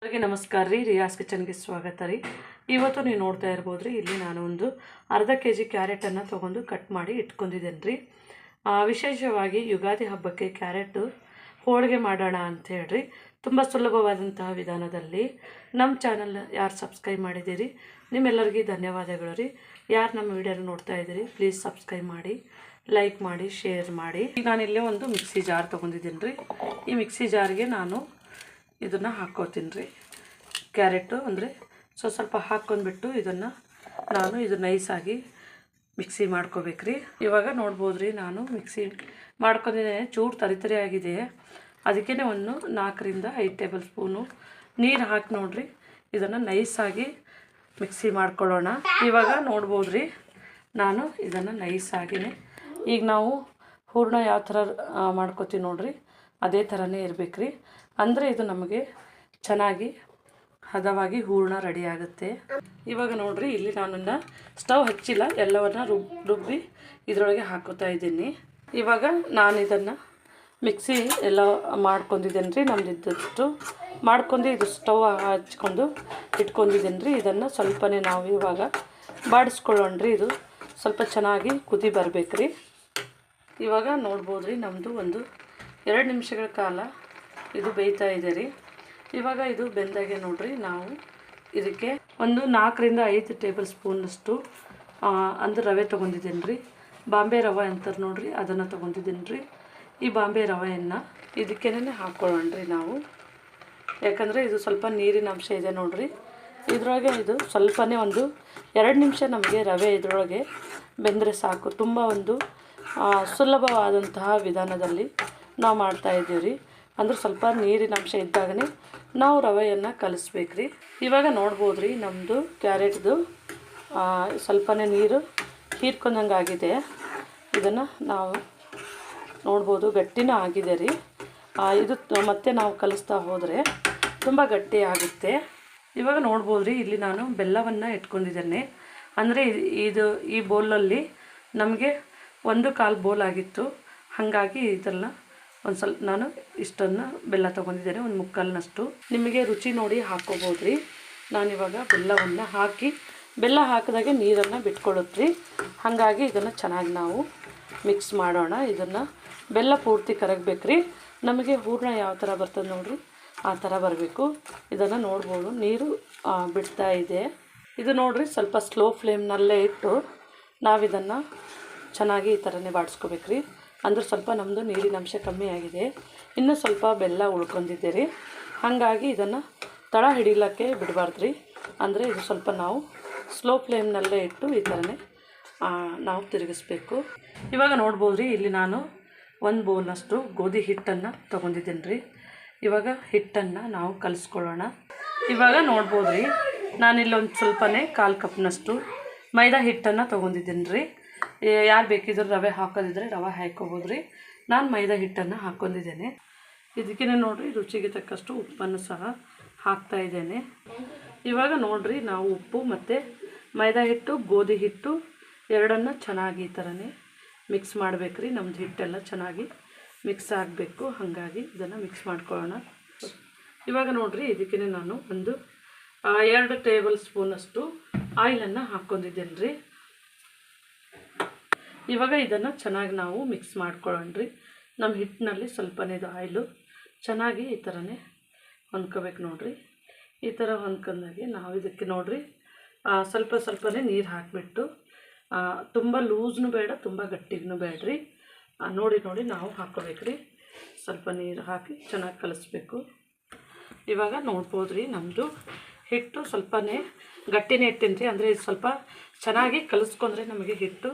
ಎಲ್ಲರಿಗೆ ನಮಸ್ಕಾರ ರೀ. ರಿಯಾಸ್ ಕಿಚನ್ಗೆ ಸ್ವಾಗತ ರೀ. ಇವತ್ತು ನೀವು ನೋಡ್ತಾ ಇರ್ಬೋದು ರೀ, ಇಲ್ಲಿ ನಾನು ಒಂದು ಅರ್ಧ kg ಕ್ಯಾರೆಟನ್ನು ತೊಗೊಂಡು ಕಟ್ ಮಾಡಿ ಇಟ್ಕೊಂಡಿದ್ದೇನೆ ರೀ. ವಿಶೇಷವಾಗಿ ಯುಗಾದಿ ಹಬ್ಬಕ್ಕೆ ಕ್ಯಾರೆಟ್ ಹೋಳಿಗೆ ಮಾಡೋಣ ಅಂತ ಹೇಳ್ರಿ ತುಂಬ ಸುಲಭವಾದಂತಹ ವಿಧಾನದಲ್ಲಿ ನಮ್ಮ ಚಾನಲ್ ಯಾರು ಸಬ್ಸ್ಕ್ರೈಬ್ ಮಾಡಿದ್ದೀರಿ ನಿಮ್ಮೆಲ್ಲರಿಗೂ ಧನ್ಯವಾದಗಳು ರೀ. ಯಾರು ನಮ್ಮ ವಿಡಿಯೋನ ನೋಡ್ತಾ ಇದ್ದೀರಿ ಪ್ಲೀಸ್ ಸಬ್ಸ್ಕ್ರೈಬ್ ಮಾಡಿ, ಲೈಕ್ ಮಾಡಿ, ಶೇರ್ ಮಾಡಿ. ಈಗ ನಾನಿಲ್ಲೇ ಒಂದು ಮಿಕ್ಸಿ ಜಾರ್ ತೊಗೊಂಡಿದ್ದೀನಿ ರೀ. ಈ ಮಿಕ್ಸಿ ಜಾರ್ಗೆ ನಾನು ಇದನ್ನು ಹಾಕ್ಕೋತೀನಿ ರೀ. ಕ್ಯಾರೆಟು ಅಂದರೆ ಸ್ವಲ್ಪ ಹಾಕ್ಕೊಂಡ್ಬಿಟ್ಟು ಇದನ್ನು ಇದು ನೈಸಾಗಿ ಮಿಕ್ಸಿ ಮಾಡ್ಕೋಬೇಕು ರೀ. ಇವಾಗ ನೋಡ್ಬೋದು ರೀ, ನಾನು ಮಿಕ್ಸಿ ಮಾಡ್ಕೊಂಡಿದ್ದೇನೆ. ಚೂರು ತರಿ ಆಗಿದೆ. ಅದಕ್ಕೇ ಒಂದು 4 ರಿಂದ 5 ಟೇಬಲ್ ಸ್ಪೂನು ನೀರು ಹಾಕಿ ನೋಡ್ರಿ ಇದನ್ನು ನೈಸಾಗಿ ಮಿಕ್ಸಿ ಮಾಡ್ಕೊಳ್ಳೋಣ. ಇವಾಗ ನೋಡ್ಬೋದು ರೀ, ನಾನು ಇದನ್ನು ನೈಸಾಗಿನೇ ಈಗ ನಾವು ಹೂರಣ ಯಾವ ಥರ ಮಾಡ್ಕೋತೀವಿ ನೋಡ್ರಿ ಅದೇ ಥರನೇ ಇರಬೇಕು ರೀ. ಅಂದರೆ ಇದು ನಮಗೆ ಚೆನ್ನಾಗಿ ಹದವಾಗಿ ಹೂರಣ ರೆಡಿ ಆಗುತ್ತೆ. ಇವಾಗ ನೋಡ್ರಿ, ಇಲ್ಲಿ ನಾನು ಸ್ಟವ್ ಹಚ್ಚಿಲ್ಲ, ಎಲ್ಲವನ್ನ ರುಬ್ಬಿ ಇದರೊಳಗೆ ಹಾಕೋತಾ ಇದ್ದೀನಿ. ಇವಾಗ ನಾನು ಇದನ್ನು ಮಿಕ್ಸಿ ಎಲ್ಲ ಮಾಡ್ಕೊಂಡಿದ್ದೇನೆ ರೀ. ನಮ್ಮದಿದ್ದಷ್ಟು ಮಾಡ್ಕೊಂಡು ಇದು ಸ್ಟವ್ ಹಚ್ಕೊಂಡು ಇಟ್ಕೊಂಡಿದ್ದೀನಿ ರೀ. ಇದನ್ನು ಸ್ವಲ್ಪನೇ ನಾವು ಇವಾಗ ಬಾಡಿಸ್ಕೊಳ್ಳೋಣ ರೀ. ಇದು ಸ್ವಲ್ಪ ಚೆನ್ನಾಗಿ ಕುದಿ ಬರಬೇಕು ರೀ. ಇವಾಗ ನೋಡ್ಬೋದು ರೀ, ನಮ್ಮದು ಒಂದು 2 ನಿಮಿಷಗಳ ಕಾಲ ಇದು ಬೇಯ್ತಾ ಇದೆ ರೀ. ಇವಾಗ ಇದು ಬೆಂದಾಗೆ ನೋಡ್ರಿ, ನಾವು ಇದಕ್ಕೆ ಒಂದು 4 ರಿಂದ 5 ಟೇಬಲ್ ಸ್ಪೂನಷ್ಟು ಅಂದ್ರೆ ರವೆ ತೊಗೊಂಡಿದ್ದೀನಿ ರೀ. ಬಾಂಬೆ ರವೆ ಅಂತಾರೆ ನೋಡ್ರಿ, ಅದನ್ನು ತೊಗೊಂಡಿದ್ದೀನಿ ರೀ. ಈ ಬಾಂಬೆ ರವೆಯನ್ನು ಇದಕ್ಕೇನೆ ಹಾಕ್ಕೊಳ್ಳೋಣ ರೀ ನಾವು. ಯಾಕಂದರೆ ಇದು ಸ್ವಲ್ಪ ನೀರಿನ ಅಂಶ ಇದೆ ನೋಡ್ರಿ ಇದರೊಳಗೆ. ಇದು ಸ್ವಲ್ಪನೇ ಒಂದು 2 ನಿಮಿಷ ನಮಗೆ ರವೆ ಇದರೊಳಗೆ ಬೆಂದರೆ ಸಾಕು. ತುಂಬ ಒಂದು ಸುಲಭವಾದಂತಹ ವಿಧಾನದಲ್ಲಿ ನಾವು ಮಾಡ್ತಾಯಿದ್ದೀವಿ ರೀ. ಅಂದ್ರೆ ಸ್ವಲ್ಪ ನೀರಿನ ಅಂಶ ಇದ್ದಾಗನೇ ನಾವು ರವೆಯನ್ನು ಕಲಿಸ್ಬೇಕು ರೀ. ಇವಾಗ ನೋಡ್ಬೋದು ರೀ, ನಮ್ಮದು ಕ್ಯಾರೆಟ್ದು ಸ್ವಲ್ಪನೇ ನೀರು ಹೀರ್ಕೊಂಡಂಗೆ ಆಗಿದೆ. ಇದನ್ನು ನಾವು ನೋಡ್ಬೋದು ಗಟ್ಟಿನೂ ಆಗಿದೆ ರೀ. ಇದು ಮತ್ತೆ ನಾವು ಕಲಿಸ್ತಾ ಹೋದರೆ ತುಂಬ ಗಟ್ಟಿ ಆಗುತ್ತೆ. ಇವಾಗ ನೋಡ್ಬೋದು ರೀ, ಇಲ್ಲಿ ನಾನು ಬೆಲ್ಲವನ್ನು ಇಟ್ಕೊಂಡಿದ್ದೇನೆ. ಅಂದರೆ ಈ ಬೌಲಲ್ಲಿ ನಮಗೆ 1/4 ಬೌಲ್ ಆಗಿತ್ತು. ಹಾಗಾಗಿ ಇದೆಲ್ಲ ಒಂದು ಸ್ವಲ್ಪ ನಾನು ಇಷ್ಟನ್ನು ಬೆಲ್ಲ ತೊಗೊಂಡಿದ್ದೇನೆ, ಒಂದು 3/4ನಷ್ಟು. ನಿಮಗೆ ರುಚಿ ನೋಡಿ ಹಾಕ್ಕೋಬೋದು ರೀ. ನಾನಿವಾಗ ಬೆಲ್ಲವನ್ನು ಹಾಕಿ, ಬೆಲ್ಲ ಹಾಕಿದಾಗೆ ನೀರನ್ನು ಬಿಟ್ಕೊಳ್ಳುತ್ತೆ ರೀ. ಹಾಗಾಗಿ ಇದನ್ನು ಚೆನ್ನಾಗಿ ನಾವು ಮಿಕ್ಸ್ ಮಾಡೋಣ. ಇದನ್ನು ಬೆಲ್ಲ ಪೂರ್ತಿ ಕರಗಬೇಕು ರೀ. ನಮಗೆ ಹೂರಣ ಯಾವ ಥರ ಬರ್ತದೆ ನೋಡಿರಿ ಆ ಥರ ಬರಬೇಕು. ಇದನ್ನು ನೋಡ್ಬೋದು, ನೀರು ಬಿಡ್ತಾ ಇದೆ. ಇದು ನೋಡಿರಿ, ಸ್ವಲ್ಪ ಸ್ಲೋ ಫ್ಲೇಮ್ನಲ್ಲೇ ಇಟ್ಟು ನಾವಿದನ್ನು ಚೆನ್ನಾಗಿ ಈ ಥರನೇ ಬಾಡಿಸ್ಕೋಬೇಕು ರೀ. ಅಂದ್ರೆ ಸ್ವಲ್ಪ ನಮ್ಮದು ನೀರಿನ ಅಂಶ ಕಮ್ಮಿ ಆಗಿದೆ, ಇನ್ನೂ ಸ್ವಲ್ಪ ಬೆಲ್ಲ ಉಳ್ಕೊಂಡಿದೆ ರೀ. ಹಾಗಾಗಿ ಇದನ್ನು ತಳ ಹಿಡಿಲಿಕ್ಕೆ ಬಿಡಬಾರ್ದು ರೀ. ಅಂದರೆ ಇದು ಸ್ವಲ್ಪ ನಾವು ಸ್ಲೋ ಫ್ಲೇಮ್ನಲ್ಲೇ ಇಟ್ಟು ಈ ಥರನೇ ನಾವು ತಿರುಗಿಸ್ಬೇಕು. ಇವಾಗ ನೋಡ್ಬೋದು ರೀ, ಇಲ್ಲಿ ನಾನು 1 ಬೌಲ್ನಷ್ಟು ಗೋಧಿ ಹಿಟ್ಟನ್ನು ತೊಗೊಂಡಿದ್ದೀನಿ ರೀ. ಇವಾಗ ಹಿಟ್ಟನ್ನು ನಾವು ಕಲಿಸ್ಕೊಳ್ಳೋಣ. ಇವಾಗ ನೋಡ್ಬೋದು ರೀ, ನಾನಿಲ್ಲೊಂದು ಸ್ವಲ್ಪನೇ 1/4 ಕಪ್ನಷ್ಟು ಮೈದಾ ಹಿಟ್ಟನ್ನು ತೊಗೊಂಡಿದ್ದೀನಿ ರೀ. ಯಾರು ಬೇಕಿದ್ರು ರವೆ ಹಾಕೋದಿದ್ರೆ ರವೆ ಹಾಕ್ಕೋಬೋದು ರೀ. ನಾನು ಮೈದಾ ಹಿಟ್ಟನ್ನು ಹಾಕ್ಕೊಂಡಿದ್ದೇನೆ. ಇದಕ್ಕೇ ನೋಡಿರಿ, ರುಚಿಗೆ ತಕ್ಕಷ್ಟು ಉಪ್ಪನ್ನು ಸಹ ಹಾಕ್ತಾಯಿದ್ದೇನೆ. ಇವಾಗ ನೋಡಿರಿ, ನಾವು ಉಪ್ಪು ಮತ್ತು ಮೈದಾ ಹಿಟ್ಟು, ಗೋಧಿ ಹಿಟ್ಟು ಎರಡನ್ನು ಚೆನ್ನಾಗಿ ಈ ಥರನೇ ಮಿಕ್ಸ್ ಮಾಡಬೇಕು ರೀ. ನಮ್ಮದು ಹಿಟ್ಟೆಲ್ಲ ಚೆನ್ನಾಗಿ ಮಿಕ್ಸ್ ಆಗಬೇಕು. ಹಾಗಾಗಿ ಇದನ್ನು ಮಿಕ್ಸ್ ಮಾಡ್ಕೊಳ್ಳೋಣ. ಇವಾಗ ನೋಡಿರಿ, ಇದಕ್ಕೇ ನಾನು ಒಂದು 2 ಟೇಬಲ್ ಸ್ಪೂನಷ್ಟು ಆಯಿಲನ್ನು ಹಾಕ್ಕೊಂಡಿದ್ದೇನೆ ರೀ. ಇವಾಗ ಇದನ್ನು ಚೆನ್ನಾಗಿ ನಾವು ಮಿಕ್ಸ್ ಮಾಡ್ಕೊಳ್ಳೋಣ ರೀ. ನಮ್ಮ ಹಿಟ್ಟಿನಲ್ಲಿ ಸ್ವಲ್ಪನೇದು ಆಯಿಲು ಚೆನ್ನಾಗಿ ಈ ಥರನೇ ಹೊಂದ್ಕೋಬೇಕು ನೋಡಿರಿ. ಈ ಥರ ಹೊಂದ್ಕೊಂಡಾಗೆ ನಾವು ಇದಕ್ಕೆ ನೋಡಿರಿ ಸ್ವಲ್ಪನೇ ನೀರು ಹಾಕಿಬಿಟ್ಟು, ತುಂಬ ಲೂಸ್ನು ಬೇಡ, ತುಂಬ ಗಟ್ಟಿಗೂ ಬೇಡ್ರಿ. ನೋಡಿ ನಾವು ಹಾಕ್ಕೋಬೇಕು ರೀ. ಸ್ವಲ್ಪ ನೀರು ಹಾಕಿ ಚೆನ್ನಾಗಿ ಕಲಿಸ್ಬೇಕು. ಇವಾಗ ನೋಡ್ಬೋದು ರೀ, ನಮ್ಮದು ಹಿಟ್ಟು ಸ್ವಲ್ಪನೇ ಗಟ್ಟಿನೇ ಇಟ್ಟೀನಿ ರೀ. ಅಂದರೆ ಇದು ಸ್ವಲ್ಪ ಚೆನ್ನಾಗಿ ಕಲಿಸ್ಕೊಂಡ್ರೆ ನಮಗೆ ಹಿಟ್ಟು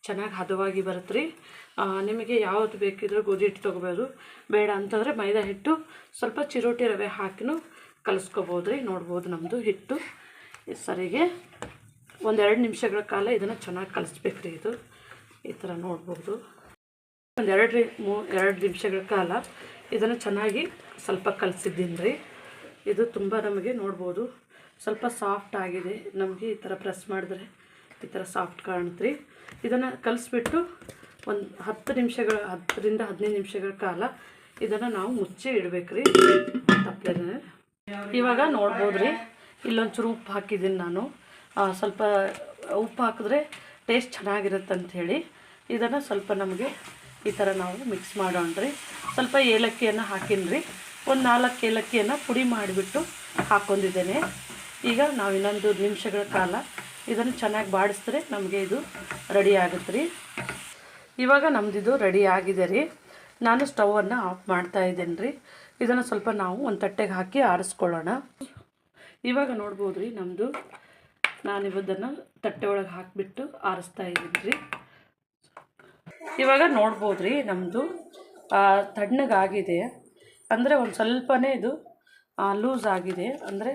ಚೆನ್ನಾಗಿ ಹದವಾಗಿ ಬರುತ್ತೆ ರೀ. ನಿಮಗೆ ಯಾವುದು ಬೇಕಿದ್ರೂ ಗೋಧಿ ಹಿಟ್ಟು ತೊಗೋಬೋದು, ಬೇಡ ಅಂತಂದರೆ ಮೈದಾ ಹಿಟ್ಟು ಸ್ವಲ್ಪ ಚಿರೋಟಿ ರವೆ ಹಾಕಿನೂ ಕಲಿಸ್ಕೋಬೋದು ರೀ. ನೋಡ್ಬೋದು ನಮ್ಮದು ಹಿಟ್ಟು ಸರಿಗೆ ಒಂದು 2 ನಿಮಿಷಗಳ ಕಾಲ ಇದನ್ನು ಚೆನ್ನಾಗಿ ಕಲಿಸ್ಬೇಕು ರೀ. ಇದು ಈ ಥರ ನೋಡ್ಬೋದು. ಒಂದು 2 ನಿಮಿಷಗಳ ಕಾಲ ಇದನ್ನು ಚೆನ್ನಾಗಿ ಸ್ವಲ್ಪ ಕಲಿಸಿದ್ದೀನಿ ರೀ. ಇದು ತುಂಬ ನಮಗೆ ನೋಡ್ಬೋದು ಸ್ವಲ್ಪ ಸಾಫ್ಟ್ ಆಗಿದೆ. ನಮಗೆ ಈ ಥರ ಪ್ರೆಸ್ ಮಾಡಿದ್ರೆ ಈ ಥರ ಸಾಫ್ಟ್ ಕಾಣುತ್ತೆ ರೀ. ಇದನ್ನು ಕಲಿಸ್ಬಿಟ್ಟು ಒಂದು 10 ರಿಂದ 15 ನಿಮಿಷಗಳ ಕಾಲ ಇದನ್ನು ನಾವು ಮುಚ್ಚಿ ಇಡಬೇಕು ರೀ. ತಪ್ಪಲೆ ಇವಾಗ ನೋಡ್ಬೋದ್ರಿ, ಇಲ್ಲೊಂಚೂರು ಉಪ್ಪು ಹಾಕಿದ್ದೀನಿ ನಾನು. ಸ್ವಲ್ಪ ಉಪ್ಪು ಹಾಕಿದ್ರೆ ಟೇಸ್ಟ್ ಚೆನ್ನಾಗಿರುತ್ತೆ ಅಂಥೇಳಿ ಇದನ್ನು ಸ್ವಲ್ಪ ನಮಗೆ ಈ ಥರ ನಾವು ಮಿಕ್ಸ್ ಮಾಡೋಣ್ರಿ. ಸ್ವಲ್ಪ ಏಲಕ್ಕಿಯನ್ನು ಹಾಕಿನ್ರಿ, ಒಂದು 4 ಏಲಕ್ಕಿಯನ್ನು ಪುಡಿ ಮಾಡಿಬಿಟ್ಟು ಹಾಕ್ಕೊಂಡಿದ್ದೇನೆ. ಈಗ ನಾವು ಇನ್ನೊಂದು ನಿಮಿಷಗಳ ಕಾಲ ಇದನ್ನು ಚೆನ್ನಾಗಿ ಬಾಡಿಸಿದ್ರೆ ನಮಗೆ ಇದು ರೆಡಿ ಆಗುತ್ತೆ ರೀ. ಇವಾಗ ನಮ್ಮದಿದು ರೆಡಿ ಆಗಿದೆ ರೀ. ನಾನು ಸ್ಟವನ್ನು ಆಫ್ ಮಾಡ್ತಾ ಇದ್ದೇನೆ ರೀ. ಇದನ್ನು ಸ್ವಲ್ಪ ನಾವು ಒಂದು ತಟ್ಟೆಗೆ ಹಾಕಿ ಆರಿಸ್ಕೊಳ್ಳೋಣ. ಇವಾಗ ನೋಡ್ಬೋದು ರೀ, ನಮ್ಮದು ನಾನು ಇವದನ್ನು ತಟ್ಟೆ ಒಳಗೆ ಹಾಕಿಬಿಟ್ಟು ಆರಿಸ್ತಾ ಇದ್ದೀನಿ ರೀ. ಇವಾಗ ನೋಡ್ಬೋದು ರೀ, ನಮ್ಮದು ತಣ್ಣಗಾಗಿದೆ, ಅಂದರೆ ಒಂದು ಸ್ವಲ್ಪನೇ ಇದು ಲೂಸ್ ಆಗಿದೆ, ಅಂದರೆ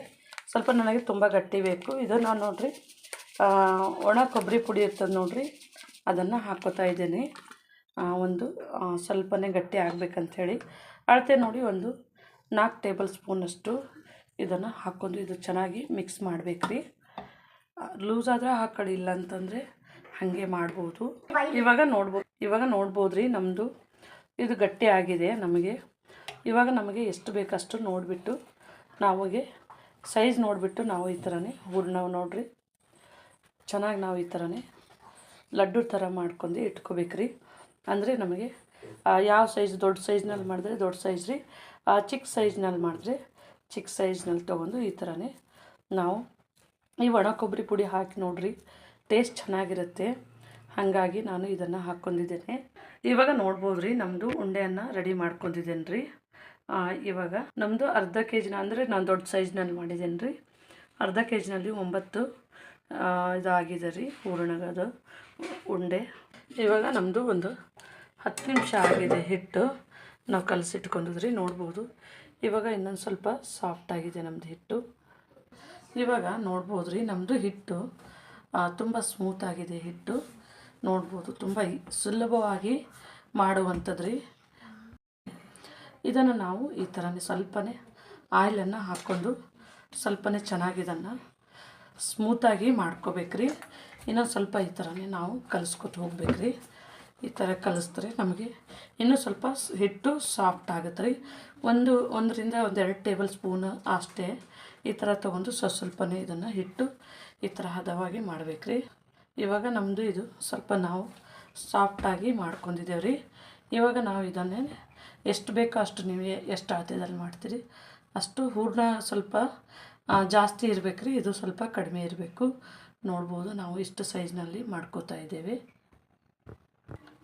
ಸ್ವಲ್ಪ ನನಗೆ ತುಂಬ ಗಟ್ಟಿ ಬೇಕು. ಇದು ನಾನು ನೋಡಿರಿ ಒಣ ಕೊಬ್ಬರಿ ಪುಡಿ ಇರ್ತದೆ ನೋಡಿರಿ, ಅದನ್ನು ಹಾಕ್ಕೋತಾ ಇದ್ದೀನಿ. ಒಂದು ಸ್ವಲ್ಪನೇ ಗಟ್ಟಿ ಆಗಬೇಕಂಥೇಳಿ ಅಳತೆ ನೋಡಿ ಒಂದು 4 ಟೇಬಲ್ ಸ್ಪೂನಷ್ಟು ಇದನ್ನು ಹಾಕ್ಕೊಂಡು ಇದು ಚೆನ್ನಾಗಿ ಮಿಕ್ಸ್ ಮಾಡಬೇಕು ರೀ. ಲೂಸ್ ಆದರೆ ಹಾಕೊಳ್ಳಿ, ಇಲ್ಲ ಅಂತಂದರೆ ಹಾಗೆ ಮಾಡ್ಬೋದು. ಇವಾಗ ನೋಡ್ಬೋದು ರೀ, ನಮ್ಮದು ಇದು ಗಟ್ಟಿ ಆಗಿದೆ ನಮಗೆ. ಇವಾಗ ನಮಗೆ ಎಷ್ಟು ಬೇಕಷ್ಟು ನೋಡಿಬಿಟ್ಟು ನಮಗೆ ಸೈಜ್ ನೋಡಿಬಿಟ್ಟು ನಾವು ಈ ಥರನೇ ನಾವು ನೋಡಿರಿ ಚೆನ್ನಾಗಿ ನಾವು ಈ ಥರನೇ ಲಡ್ಡು ಥರ ಮಾಡ್ಕೊಂಡು ಇಟ್ಕೋಬೇಕ್ರಿ. ಅಂದರೆ ನಮಗೆ ಯಾವ ಸೈಜ್, ದೊಡ್ಡ ಸೈಜ್ನಲ್ಲಿ ಮಾಡಿದ್ರೆ ದೊಡ್ಡ ಸೈಜ್ ರೀ, ಚಿಕ್ಕ ಸೈಜ್ನಲ್ಲಿ ಮಾಡಿದ್ರೆ ಚಿಕ್ಕ ಸೈಜ್ನಲ್ಲಿ ತೊಗೊಂಡು ಈ ಥರನೇ ನಾವು ಈ ಒಣ ಕೊಬ್ಬರಿ ಪುಡಿ ಹಾಕಿ ನೋಡಿರಿ, ಟೇಸ್ಟ್ ಚೆನ್ನಾಗಿರುತ್ತೆ. ಹಾಗಾಗಿ ನಾನು ಇದನ್ನು ಹಾಕ್ಕೊಂಡಿದ್ದೇನೆ. ಇವಾಗ ನೋಡ್ಬೋದು ರೀ, ನಮ್ಮದು ಉಂಡೆಯನ್ನು ರೆಡಿ ಮಾಡ್ಕೊಂಡಿದ್ದೇನೆ ರೀ. ಇವಾಗ ನಮ್ಮದು ಅರ್ಧ ಕೆಜಿನ, ಅಂದರೆ ನಾನು ದೊಡ್ಡ ಸೈಜ್ನಲ್ಲಿ ಮಾಡಿದ್ದೇನೆ ರೀ. ಅರ್ಧ ಕೆಜಿನಲ್ಲಿ 9 ಇದಾಗಿದೆ ರೀ ಹೂರಣದ ಉಂಡೆ. ಇವಾಗ ನಮ್ಮದು ಒಂದು 10 ನಿಮಿಷ ಆಗಿದೆ ಹಿಟ್ಟು ನಾವು ಕಲಸಿಟ್ಕೊಂಡಿದ್ರಿ, ನೋಡ್ಬೋದು. ಇವಾಗ ಇನ್ನೊಂದು ಸ್ವಲ್ಪ ಸಾಫ್ಟಾಗಿದೆ ನಮ್ಮದು ಹಿಟ್ಟು. ಇವಾಗ ನೋಡ್ಬೋದು ರೀ, ನಮ್ಮದು ಹಿಟ್ಟು ತುಂಬ ಸ್ಮೂತಾಗಿದೆ ಹಿಟ್ಟು, ನೋಡ್ಬೋದು. ತುಂಬ ಸುಲಭವಾಗಿ ಮಾಡುವಂಥದ್ದು ರೀ. ಇದನ್ನು ನಾವು ಈ ಥರನೇ ಸ್ವಲ್ಪನೇ ಆಯಿಲನ್ನು ಹಾಕ್ಕೊಂಡು ಸ್ವಲ್ಪನೇ ಚೆನ್ನಾಗಿ ಇದನ್ನು ಸ್ಮೂತಾಗಿ ಮಾಡ್ಕೋಬೇಕ್ರಿ. ಇನ್ನೊಂದು ಸ್ವಲ್ಪ ಈ ಥರನೇ ನಾವು ಕಲಿಸ್ಕೊತ ಹೋಗ್ಬೇಕ್ರಿ. ಈ ಥರ ಕಲಿಸಿದ್ರೆ ನಮಗೆ ಇನ್ನೂ ಸ್ವಲ್ಪ ಹಿಟ್ಟು ಸಾಫ್ಟ್ ಆಗುತ್ತೆ ರೀ. ಒಂದರಿಂದ 2 ಟೇಬಲ್ ಸ್ಪೂನ್ ಅಷ್ಟೇ ಈ ಥರ ತೊಗೊಂಡು ಸ್ವಲ್ಪನೇ ಇದನ್ನು ಹಿಟ್ಟು ಈ ಥರ ಹದವಾಗಿ ಮಾಡಬೇಕ್ರಿ. ಇವಾಗ ನಮ್ಮದು ಇದು ಸ್ವಲ್ಪ ನಾವು ಸಾಫ್ಟಾಗಿ ಮಾಡ್ಕೊಂಡಿದ್ದೇವೆ ರೀ. ಇವಾಗ ನಾವು ಇದನ್ನೇ ಎಷ್ಟು ಬೇಕೋ ಅಷ್ಟು, ನೀವು ಎಷ್ಟು ಅಳತೆದಲ್ಲಿ ಮಾಡ್ತೀರಿ ಅಷ್ಟು ಹೂರಣ ಸ್ವಲ್ಪ ಜಾಸ್ತಿ ಇರಬೇಕು ರೀ, ಇದು ಸ್ವಲ್ಪ ಕಡಿಮೆ ಇರಬೇಕು. ನೋಡ್ಬೋದು, ನಾವು ಇಷ್ಟು ಸೈಜ್ನಲ್ಲಿ ಮಾಡ್ಕೋತಾ ಇದ್ದೇವೆ.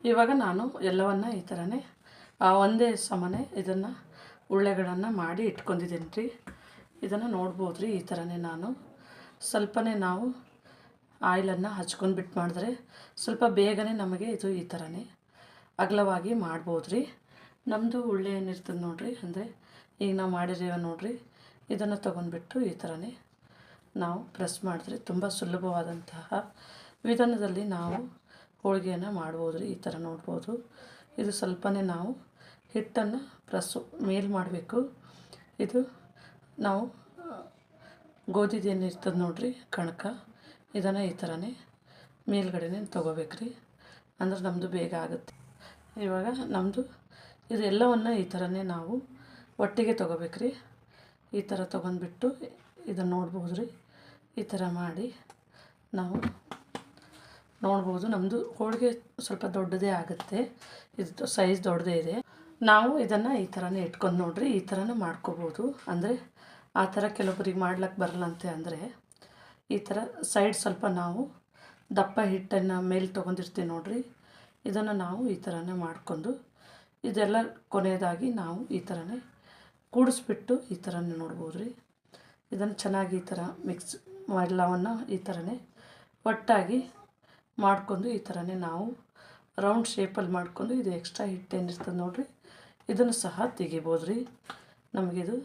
ಇವಾಗ ನಾನು ಎಲ್ಲವನ್ನು ಈ ಥರನೇ ಒಂದೇ ಸಮನೆ ಇದನ್ನು ಉಳ್ಳೆಗಳನ್ನು ಮಾಡಿ ಇಟ್ಕೊಂಡಿದ್ದೀನಿ ರೀ. ಇದನ್ನು ನೋಡ್ಬೋದು ರೀ, ಈ ಥರನೇ ನಾನು ಸ್ವಲ್ಪನೇ ನಾವು ಆಯಿಲನ್ನು ಹಚ್ಕೊಂಡು ಬಿಟ್ಟು ಮಾಡಿದ್ರೆ ಸ್ವಲ್ಪ ಬೇಗನೆ ನಮಗೆ ಇದು ಈ ಥರನೇ ಅಗಲವಾಗಿ ಮಾಡ್ಬೋದು ರೀ. ನಮ್ಮದು ಉಳ್ಳೆ ಏನಿರ್ತದೆ ನೋಡಿರಿ, ಅಂದರೆ ಈಗ ನಾವು ಮಾಡಿದ್ದೀವಿ ನೋಡಿರಿ, ಇದನ್ನು ತೊಗೊಂಡ್ಬಿಟ್ಟು ಈ ಥರನೇ ನಾವು ಪ್ರೆಸ್ ಮಾಡಿದ್ರೆ ತುಂಬ ಸುಲಭವಾದಂತಹ ವಿಧಾನದಲ್ಲಿ ನಾವು ಹೋಳಿಗೆಯನ್ನು ಮಾಡ್ಬೋದು ರೀ. ಈ ಥರ ನೋಡ್ಬೋದು. ಇದು ಸ್ವಲ್ಪನೇ ನಾವು ಹಿಟ್ಟನ್ನು ಮೇಲ್ ಮಾಡಬೇಕು. ಇದು ನಾವು ಗೋಧಿದು ಏನಿರ್ತದೆ ನೋಡಿರಿ ಕಣಕ, ಇದನ್ನು ಈ ಥರನೇ ಮೇಲ್ಗಡೆನೇ ತೊಗೋಬೇಕ್ರಿ, ಅಂದ್ರೆ ನಮ್ಮದು ಬೇಗ ಆಗುತ್ತೆ. ಇವಾಗ ನಮ್ಮದು ಇದೆಲ್ಲವನ್ನು ಈ ಥರನೇ ನಾವು ಒಟ್ಟಿಗೆ ತೊಗೋಬೇಕ್ರಿ. ಈ ಥರ ತೊಗೊಂಡ್ಬಿಟ್ಟು ಇದನ್ನು ನೋಡ್ಬೋದು ರೀ, ಈ ಥರ ಮಾಡಿ ನಾವು ನೋಡ್ಬೋದು. ನಮ್ಮದು ಹೋಳಿಗೆ ಸ್ವಲ್ಪ ದೊಡ್ಡದೇ ಆಗುತ್ತೆ, ಇದು ಸೈಜ್ ದೊಡ್ಡದೇ ಇದೆ. ನಾವು ಇದನ್ನು ಈ ಥರನೇ ಇಟ್ಕೊಂಡು ನೋಡಿರಿ, ಈ ಥರನೂ ಮಾಡ್ಕೋಬೋದು. ಅಂದರೆ ಆ ಥರ ಕೆಲವೊಬ್ಬರಿಗೆ ಮಾಡ್ಲಿಕ್ಕೆ ಬರಲ್ಲಂತೆ, ಅಂದರೆ ಈ ಥರ ಸೈಡ್ ಸ್ವಲ್ಪ ನಾವು ದಪ್ಪ ಹಿಟ್ಟನ್ನು ಮೇಲೆ ತೊಗೊಂಡಿರ್ತೀವಿ ನೋಡಿರಿ, ಇದನ್ನು ನಾವು ಈ ಥರನೇ ಮಾಡ್ಕೊಂಡು ಇದೆಲ್ಲ ಕೊನೆಯದಾಗಿ ನಾವು ಈ ಥರನೇ ಕೂಡಿಸ್ಬಿಟ್ಟು ಈ ಥರನೇ ನೋಡ್ಬೋದು ರೀ. ಇದನ್ನು ಚೆನ್ನಾಗಿ ಈ ಥರ ಮಿಕ್ಸ್ ಎಲ್ಲವನ್ನು ಈ ಥರನೇ ಒಟ್ಟಾಗಿ ಮಾಡ್ಕೊಂಡು ಈ ಥರನೇ ನಾವು ರೌಂಡ್ ಶೇಪಲ್ಲಿ ಮಾಡ್ಕೊಂಡು ಇದು ಎಕ್ಸ್ಟ್ರಾ ಹಿಟ್ಟೇನಿರ್ತದೆ ನೋಡಿರಿ, ಇದನ್ನು ಸಹ ತೆಗಿಬೋದು ರೀ. ನಮಗಿದು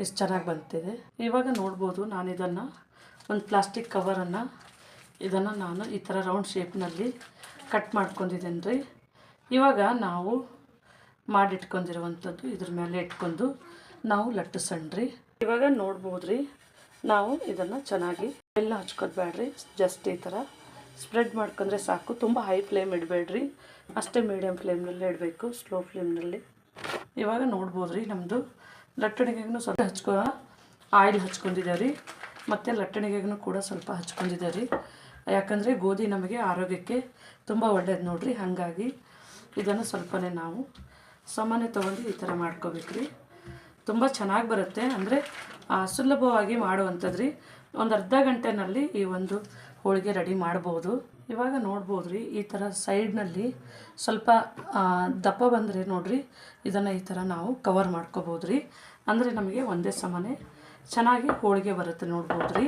ಎಷ್ಟು ಚೆನ್ನಾಗಿ ಬಂತಿದೆ. ಇವಾಗ ನೋಡ್ಬೋದು, ನಾನು ಇದನ್ನು ಒಂದು ಪ್ಲಾಸ್ಟಿಕ್ ಕವರನ್ನು ಇದನ್ನು ನಾನು ಈ ಥರ ರೌಂಡ್ ಶೇಪ್ನಲ್ಲಿ ಕಟ್ ಮಾಡ್ಕೊಂಡಿದ್ದೇನೆ ರೀ. ಇವಾಗ ನಾವು ಮಾಡಿಟ್ಕೊಂಡಿರುವಂಥದ್ದು ಇದ್ರ ಮೇಲೆ ಇಟ್ಕೊಂಡು ನಾವು ಲಟ್ಟಿಸಣ್ರಿ. ಇವಾಗ ನೋಡ್ಬೋದು ರೀ, ನಾವು ಇದನ್ನು ಚೆನ್ನಾಗಿ ಎಲ್ಲ ಹಚ್ಕೋದು ಬೇಡ್ರಿ, ಜಸ್ಟ್ ಈ ಥರ ಸ್ಪ್ರೆಡ್ ಮಾಡ್ಕೊಂಡ್ರೆ ಸಾಕು. ತುಂಬ ಹೈ ಫ್ಲೇಮ್ ಇಡಬೇಡ್ರಿ, ಅಷ್ಟೇ ಮೀಡಿಯಮ್ ಫ್ಲೇಮ್ನಲ್ಲಿ ಇಡಬೇಕು, ಸ್ಲೋ ಫ್ಲೇಮ್ನಲ್ಲಿ. ಇವಾಗ ನೋಡ್ಬೋದು ರೀ ನಮ್ಮದು ಲಟ್ಟಣಿಗೆಗೂ ಸ್ವಲ್ಪ ಆಯಿಲ್ ಹಚ್ಕೊಂಡಿದ್ದೇವೆ ರೀ, ಮತ್ತು ಲಟ್ಟಣಿಗೆಗೂ ಕೂಡ ಸ್ವಲ್ಪ ಹಚ್ಕೊಂಡಿದ್ದೇವೆ ರೀ. ಯಾಕಂದರೆ ಗೋಧಿ ನಮಗೆ ಆರೋಗ್ಯಕ್ಕೆ ತುಂಬ ಒಳ್ಳೇದು ನೋಡಿರಿ. ಹಾಗಾಗಿ ಇದನ್ನು ಸ್ವಲ್ಪನೇ ನಾವು ಸಾಮಾನ್ಯ ತೊಗೊಂಡು ಈ ಥರ ಮಾಡ್ಕೋಬೇಕು ರೀ. ತುಂಬ ಚೆನ್ನಾಗಿ ಬರುತ್ತೆ, ಅಂದರೆ ಸುಲಭವಾಗಿ ಮಾಡುವಂಥದ್ದು ರೀ. ಒಂದು ಅರ್ಧ ಗಂಟೆನಲ್ಲಿ ಈ ಒಂದು ಹೋಳಿಗೆ ರೆಡಿ ಮಾಡ್ಬೋದು. ಇವಾಗ ನೋಡ್ಬೋದು ರೀ, ಈ ಥರ ಸೈಡ್ನಲ್ಲಿ ಸ್ವಲ್ಪ ದಪ್ಪ ಬಂದರೆ ನೋಡಿರಿ, ಇದನ್ನು ಈ ಥರ ನಾವು ಕವರ್ ಮಾಡ್ಕೋಬೋದು ರೀ. ಅಂದರೆ ನಮಗೆ ಒಂದೇ ಸಮಾನೆ ಚೆನ್ನಾಗಿ ಹೋಳಿಗೆ ಬರುತ್ತೆ ನೋಡ್ಬೋದು ರೀ.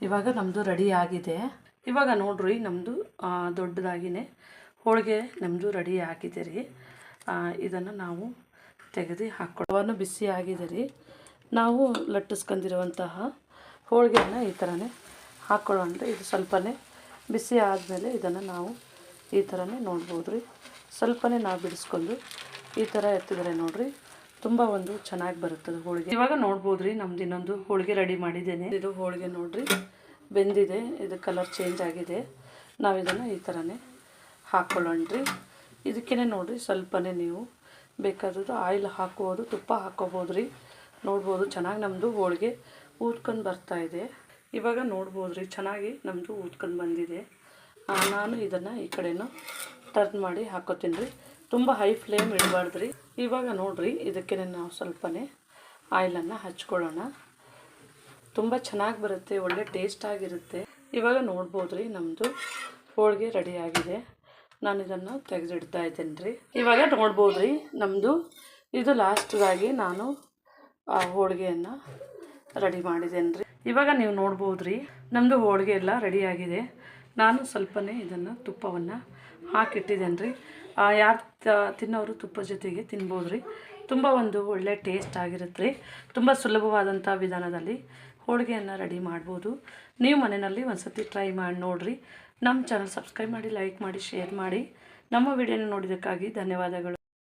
ಇವಾಗ ನಮ್ಮದು ರೆಡಿ ಆಗಿದೆ. ಇವಾಗ ನೋಡ್ರಿ ನಮ್ಮದು ದೊಡ್ಡದಾಗಿಯೇ ಹೋಳಿಗೆ ನಮ್ಮದು ರೆಡಿ ಆಗಿದೆ ರೀ. ಇದನ್ನು ನಾವು ತೆಗೆದು ಹಾಕ್ಕೊಳ್ಳೋವನ್ನು ಬಿಸಿ ಆಗಿದೆ ರೀ. ನಾವು ಲಟ್ಟಿಸ್ಕೊಂಡಿರುವಂತಹ ಹೋಳಿಗೆಯನ್ನು ಈ ಥರನೇ ಹಾಕ್ಕೊಳ್ಳೋಣ. ಇದು ಸ್ವಲ್ಪನೇ ಬಿಸಿ ಆದಮೇಲೆ ಇದನ್ನು ನಾವು ಈ ಥರನೇ ನೋಡ್ಬೋದು ರೀ. ಸ್ವಲ್ಪನೇ ನಾವು ಬಿಡಿಸ್ಕೊಂಡು ಈ ಥರ ಎತ್ತಿದರೆ ನೋಡಿರಿ, ತುಂಬ ಒಂದು ಚೆನ್ನಾಗಿ ಬರುತ್ತದೆ ಹೋಳಿಗೆ. ಇವಾಗ ನೋಡ್ಬೋದು ರೀ, ನಮ್ದು ಇನ್ನೊಂದು ಹೋಳಿಗೆ ರೆಡಿ ಮಾಡಿದ್ದೇನೆ. ಇದು ಹೋಳಿಗೆ ನೋಡಿರಿ ಬೆಂದಿದೆ, ಇದು ಕಲರ್ ಚೇಂಜ್ ಆಗಿದೆ. ನಾವು ಇದನ್ನು ಈ ಥರನೇ ಹಾಕ್ಕೊಳ್ಳೋಣ್ರಿ. ಇದಕ್ಕೇ ನೋಡಿರಿ ಸ್ವಲ್ಪನೇ ನೀವು ಬೇಕಾದದ್ದು ಆಯಿಲ್ ಹಾಕ್ಬೋದು, ತುಪ್ಪ ಹಾಕ್ಕೋಬೋದು ರೀ. ನೋಡ್ಬೋದು ಚೆನ್ನಾಗಿ ನಮ್ಮದು ಹೋಳಿಗೆ ಊದ್ಕೊಂಡು ಬರ್ತಾಯಿದೆ. ಇವಾಗ ನೋಡ್ಬೋದು ರೀ ಚೆನ್ನಾಗಿ ನಮ್ಮದು ಊದ್ಕೊಂಡು ಬಂದಿದೆ. ನಾನು ಇದನ್ನು ಈ ಕಡೆನೂ ಟರ್ನ್ ಮಾಡಿ ಹಾಕ್ಕೋತೀನಿ ರೀ. ತುಂಬ ಹೈ ಫ್ಲೇಮ್ ಇಡಬಾರ್ದು ರೀ. ಇವಾಗ ನೋಡಿರಿ ಇದಕ್ಕೇ ನಾವು ಸ್ವಲ್ಪನೇ ಆಯಿಲನ್ನು ಹಚ್ಕೊಳ್ಳೋಣ. ತುಂಬ ಚೆನ್ನಾಗಿ ಬರುತ್ತೆ, ಒಳ್ಳೆ ಟೇಸ್ಟ್ ಆಗಿರುತ್ತೆ. ಇವಾಗ ನೋಡ್ಬೋದು ರೀ ನಮ್ಮದು ಹೋಳಿಗೆ ರೆಡಿಯಾಗಿದೆ. ನಾನು ಇದನ್ನು ತೆಗೆದಿಡ್ತಾ ಇದ್ದೇನೆ ರೀ. ಇವಾಗ ನೋಡ್ಬೋದು ರೀ ನಮ್ಮದು ಇದು ಲಾಸ್ಟ್ದಾಗಿ ನಾನು ಆ ಹೋಳಿಗೆಯನ್ನು ರೆಡಿ ಮಾಡಿದ್ದೇನೆ ರೀ. ಇವಾಗ ನೀವು ನೋಡ್ಬೋದು ರೀ ನಮ್ಮದು ಹೋಳಿಗೆ ಎಲ್ಲ ರೆಡಿಯಾಗಿದೆ. ನಾನು ಸ್ವಲ್ಪನೇ ಇದನ್ನು ತುಪ್ಪವನ್ನು ಹಾಕಿಟ್ಟಿದ್ದೇನೆ ರೀ. ಯಾರು ತಿನ್ನೋರು ತುಪ್ಪ ಜೊತೆಗೆ ತಿನ್ಬೋದು ರೀ. ತುಂಬ ಒಂದು ಒಳ್ಳೆ ಟೇಸ್ಟ್ ಆಗಿರುತ್ತೆ ರೀ. ತುಂಬ ಸುಲಭವಾದಂಥ ವಿಧಾನದಲ್ಲಿ ಹೋಳಿಗೆಯನ್ನು ರೆಡಿ ಮಾಡ್ಬೋದು. ನೀವು ಮನೆಯಲ್ಲಿ ಒಂದು ಸತಿ ಟ್ರೈ ಮಾಡಿ ನೋಡಿರಿ. ನಮ್ಮ ಚಾನಲ್ ಸಬ್ಸ್ಕ್ರೈಬ್ ಮಾಡಿ, ಲೈಕ್ ಮಾಡಿ, ಶೇರ್ ಮಾಡಿ. ನಮ್ಮ ವಿಡಿಯೋನ ನೋಡಿದ್ದಕ್ಕಾಗಿ ಧನ್ಯವಾದಗಳು.